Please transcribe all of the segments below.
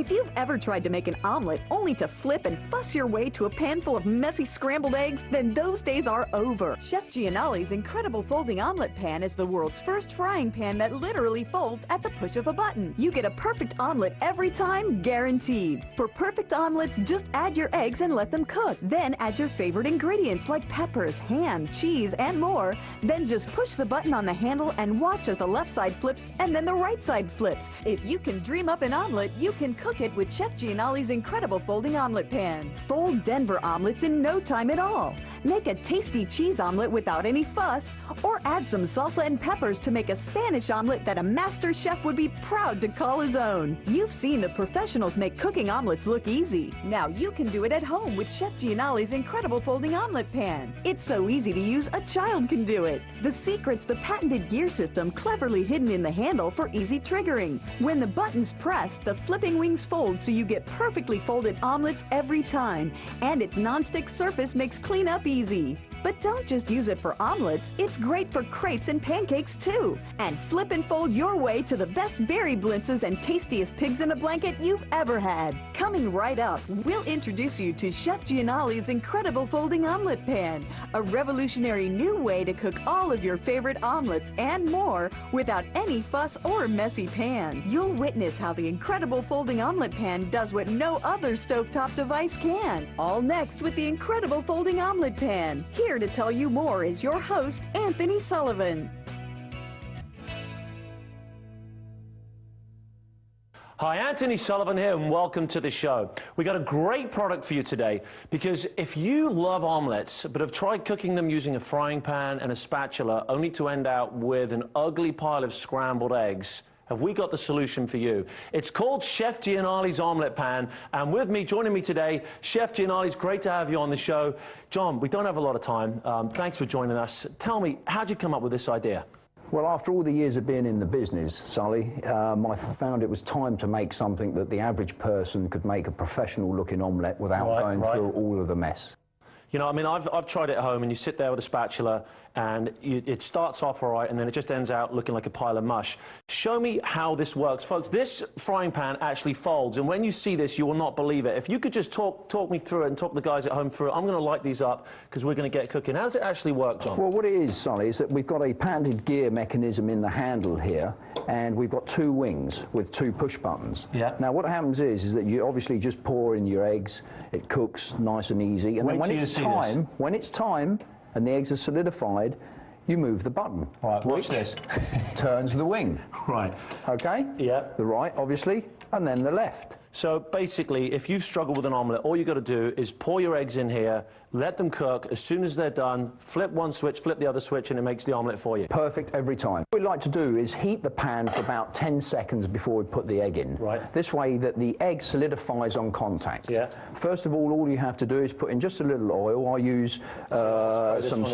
If you've ever tried to make an omelet only to flip and fuss your way to a pan full of messy scrambled eggs, then those days are over. Chef Gianoli's incredible folding omelet pan is the world's first frying pan that literally folds at the push of a button. You get a perfect omelet every time, guaranteed. For perfect omelets, just add your eggs and let them cook. Then add your favorite ingredients like peppers, ham, cheese, and more. Then just push the button on the handle and watch as the left side flips and then the right side flips. If you can dream up an omelet, you can cook it with Chef Gianoli's incredible folding omelet pan. Fold Denver omelets in no time at all. Make a tasty cheese omelet without any fuss, or add some salsa and peppers to make a Spanish omelet that a master chef would be proud to call his own. You've seen the professionals make cooking omelets look easy. Now you can do it at home with Chef Gianoli's incredible folding omelet pan. It's so easy to use, a child can do it. The secret's the patented gear system cleverly hidden in the handle for easy triggering. When the button's pressed, the flipping wings fold so you get perfectly folded omelets every time, and its non-stick surface makes cleanup easy. But don't just use it for omelets, it's great for crepes and pancakes too. And flip and fold your way to the best berry blintzes and tastiest pigs in a blanket you've ever had. Coming right up, we'll introduce you to Chef Gianoli's incredible folding omelet pan, a revolutionary new way to cook all of your favorite omelets and more without any fuss or messy pans. You'll witness how the incredible folding omelet pan does what no other stovetop device can. All next with the incredible folding omelet pan. Here to tell you more is your host, Anthony Sullivan. Hi, Anthony Sullivan here, and welcome to the show. We got a great product for you today, because if you love omelets but have tried cooking them using a frying pan and a spatula only to end out with an ugly pile of scrambled eggs, have we got the solution for you? It's called Chef Gianoli's Omelette Pan, and with me, joining me today, Chef Gianoli's. Great to have you on the show. John, we don't have a lot of time. Thanks for joining us. Tell me, how'd you come up with this idea? Well, after all the years of being in the business, Sully, I found it was time to make something that the average person could make a professional-looking omelette without going through all of the mess. You know, I mean, I've tried it at home, and you sit there with a spatula, and it starts off all right, and then it just ends out looking like a pile of mush. Show me how this works. Folks, this frying pan actually folds, and when you see this, you will not believe it. If you could just talk me through it and talk the guys at home through it, I'm going to light these up, because we're going to get cooking. How does it actually work, John? Well, what it is, Sully, is that we've got a patented gear mechanism in the handle here, and we've got two wings with two push buttons. Yeah. Now, what happens is that you obviously just pour in your eggs, it cooks nice and easy, and then when it's time, and the eggs are solidified, you move the button. Right, watch this. Turns the wing. Right. Okay? Yeah. The right, obviously, and then the left. So basically, if you've struggled with an omelette, all you've got to do is pour your eggs in here, let them cook. As soon as they're done, flip one switch, flip the other switch, and it makes the omelette for you. Perfect every time. What we like to do is heat the pan for about 10 seconds before we put the egg in. Right. This way that the egg solidifies on contact. Yeah. First of all you have to do is put in just a little oil. I use some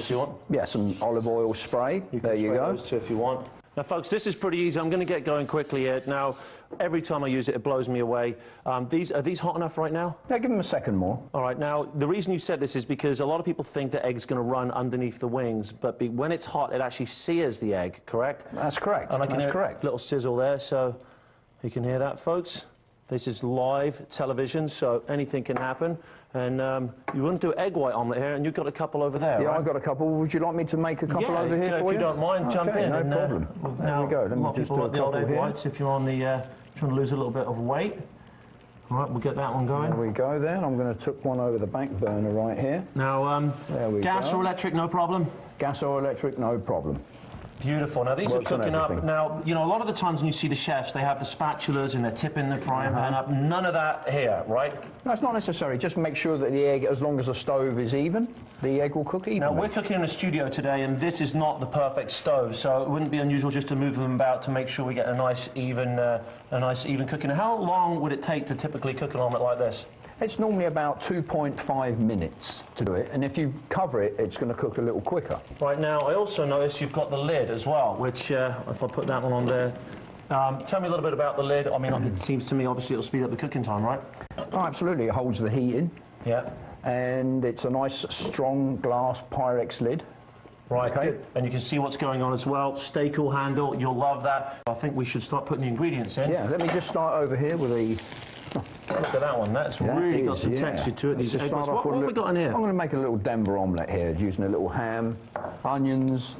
olive oil spray. There you go. Those two if you want. Now, folks, this is pretty easy. I'm going to get going quickly here. Now, every time I use it, it blows me away. Are these hot enough right now? Yeah, give them a second more. All right. Now, the reason you said this is because a lot of people think the egg's going to run underneath the wings, but when it's hot, it actually sears the egg, correct? That's correct. And I can That's hear correct. A little sizzle there, so you can hear that, folks. This is live television, so anything can happen. And you wouldn't do egg white omelette here, and you've got a couple over there, Yeah, right? I've got a couple. Would you like me to make a couple over here for you? If you don't mind, jump in. No problem. There we go. Let me just do a couple egg here. whites if you're on the trying to lose a little bit of weight. All right, we'll get that one going. There we go then. I'm going to tuck one over the back burner right here. Now, gas or electric, no problem? Gas or electric, no problem. Beautiful. Now, these are cooking up. Now, you know, a lot of the times when you see the chefs, they have the spatulas and they're tipping the frying pan up. None of that here, right? No, it's not necessary. Just make sure that the egg, as long as the stove is even, the egg will cook evenly. Now, we're cooking in a studio today, and this is not the perfect stove, so it wouldn't be unusual just to move them about to make sure we get a nice, even cooking. Now, how long would it take to typically cook an omelette like this? It's normally about 2.5 minutes to do it, and if you cover it, it's going to cook a little quicker. Right. Now, I also notice you've got the lid as well, which, if I put that one on there, tell me a little bit about the lid. I mean, it seems to me, obviously, it'll speed up the cooking time, right? Oh, absolutely. It holds the heat in. Yeah. And it's a nice, strong glass Pyrex lid. Right, okay. Good. And you can see what's going on as well. Stay cool handle, you'll love that. I think we should start putting the ingredients in. Yeah, let me just start over here with the Look at that one. That's really got some texture to it. These egg whites. What have we got in here? I'm going to make a little Denver omelette here, using a little ham, onions,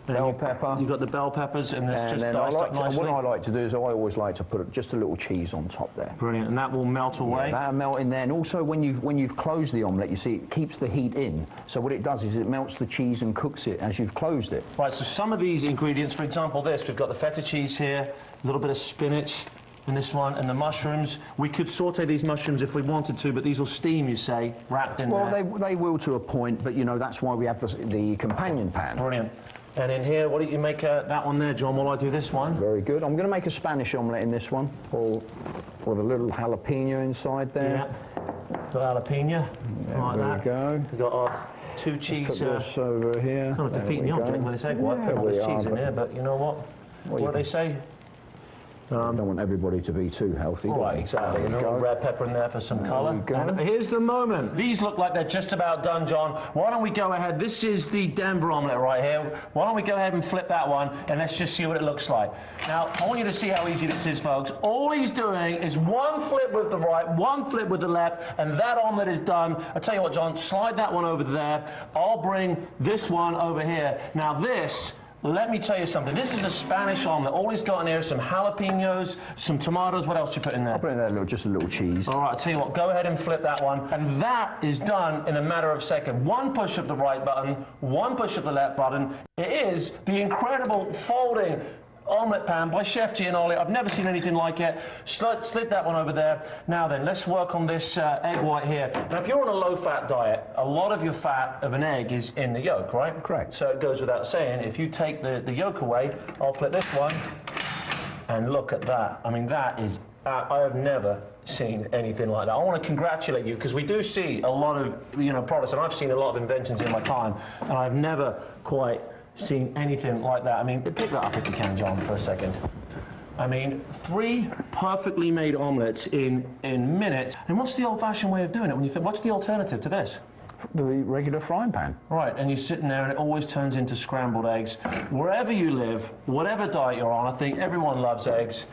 bell pepper. You've got the bell peppers, and this just diced up nicely. What I like to do is I always like to put just a little cheese on top there. Brilliant, and that will melt away? Yeah, that'll melt in there, and also when you've closed the omelette, you see it keeps the heat in. So what it does is it melts the cheese and cooks it as you've closed it. Right, so some of these ingredients, for example this, we've got the feta cheese here, a little bit of spinach in this one, and the mushrooms. We could saute these mushrooms if we wanted to, but these will steam, you say, wrapped in there. Well, they will to a point, but, you know, that's why we have the companion pan. Brilliant. And in here, what do you make that one there, John, while I do this one? Very good. I'm going to make a Spanish omelette in this one, or with a little jalapeno inside there. Yeah, got jalapeno, like that. There we go. We've got our 2 cheese. Put this over here. Kind of defeating the object with this egg white, putting all this cheese in there, but you know what? What do they say? Don't want everybody to be too healthy. Right, exactly. You know, red pepper in there for some colour. And here's the moment. These look like they're just about done, John. Why don't we go ahead? This is the Denver omelette right here. Why don't we go ahead and flip that one, and let's just see what it looks like. Now, I want you to see how easy this is, folks. All he's doing is one flip with the right, one flip with the left, and that omelette is done. I'll tell you what, John, slide that one over there. I'll bring this one over here. Now, this... Let me tell you something. This is a Spanish omelette. All he's got in here is some jalapenos, some tomatoes. What else you put in there? I'll put in there just a little cheese. All right, I'll tell you what. Go ahead and flip that one. And that is done in a matter of seconds. One push of the right button, one push of the left button. It is the incredible folding omelette pan by Chef Gianoli. I've never seen anything like it. Slid that one over there. Now then, let's work on this egg white here. Now, if you're on a low-fat diet, a lot of your fat of an egg is in the yolk, right? Correct. So it goes without saying, if you take the yolk away, I'll flip this one, and look at that. I mean, that is... I have never seen anything like that. I want to congratulate you, because we do see a lot of, you know, products, and I've seen a lot of inventions in my time, and I've never quite seen anything like that. I mean, pick that up if you can, John, for a second. I mean, 3 perfectly made omelettes in minutes. And what's the old-fashioned way of doing it? When you think, what's the alternative to this? The regular frying pan. Right, and you're sitting there and it always turns into scrambled eggs. Wherever you live, whatever diet you're on, I think everyone loves eggs.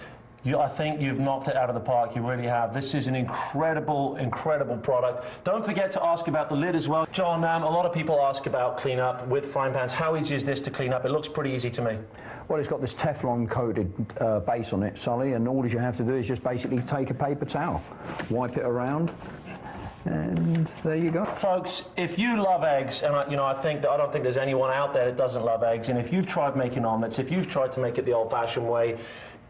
I think you've knocked it out of the park. You really have. This is an incredible, incredible product. Don't forget to ask about the lid as well. John, a lot of people ask about cleanup with frying pans. How easy is this to clean up? It looks pretty easy to me. Well, it's got this Teflon-coated base on it, Sully, and all you have to do is just basically take a paper towel, wipe it around, and there you go. Folks, if you love eggs, and I don't think there's anyone out there that doesn't love eggs, and if you've tried making omelettes, if you've tried to make it the old-fashioned way,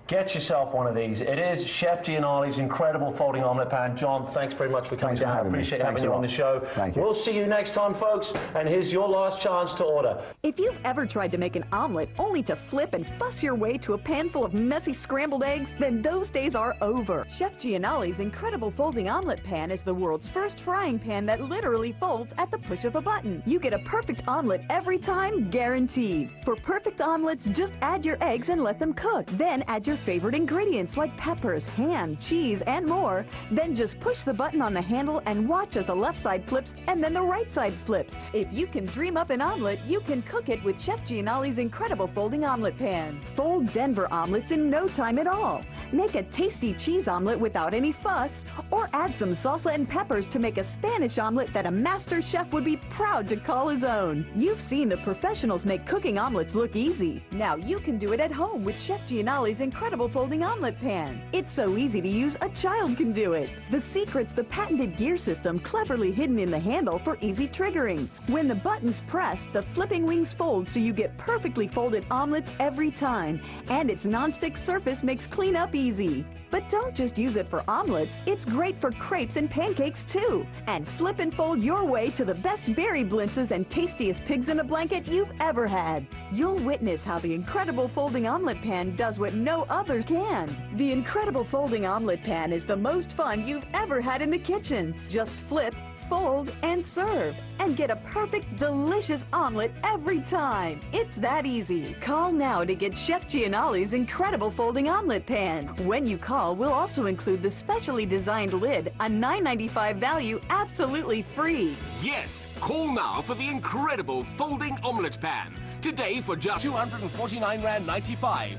get yourself one of these. It is Chef Gianoli's incredible folding omelette pan. John, thanks very much for coming down. I appreciate having you on the show. Thank you. We'll see you next time, folks, and here's your last chance to order. If you've ever tried to make an omelet only to flip and fuss your way to a pan full of messy scrambled eggs, then those days are over. Chef Gianoli's incredible folding omelet pan is the world's first frying pan that literally folds at the push of a button. You get a perfect omelet every time, guaranteed. For perfect omelets, just add your eggs and let them cook. Then add your favorite ingredients like peppers, ham, cheese, and more. Then just push the button on the handle and watch as the left side flips and then the right side flips. If you can dream up an omelet, you can cook it with Chef Gianoli's incredible folding omelet pan. Fold Denver omelets in no time at all. Make a tasty cheese omelet without any fuss, or add some salsa and peppers to make a Spanish omelet that a master chef would be proud to call his own. You've seen the professionals make cooking omelets look easy. Now you can do it at home with Chef Gianoli's incredible folding omelet pan. It's so easy to use, a child can do it. The secret's the patented gear system cleverly hidden in the handle for easy triggering. When the button's pressed, the flipping wings fold so you get perfectly folded omelets every time. And its non-stick surface makes cleanup easy. But don't just use it for omelets, it's great for crepes and pancakes too. And flip and fold your way to the best berry blintzes and tastiest pigs in a blanket you've ever had. You'll witness how the incredible folding omelet pan does what no other can. The incredible folding omelet pan is the most fun you've ever had in the kitchen. Just flip, fold, and serve, and get a perfect, delicious omelet every time. It's that easy. Call now to get Chef Gianoli's incredible folding omelet pan. When you call, we'll also include the specially designed lid, a $9.95 value, absolutely free. Yes, call now for the incredible folding omelet pan. Today for just £249.95.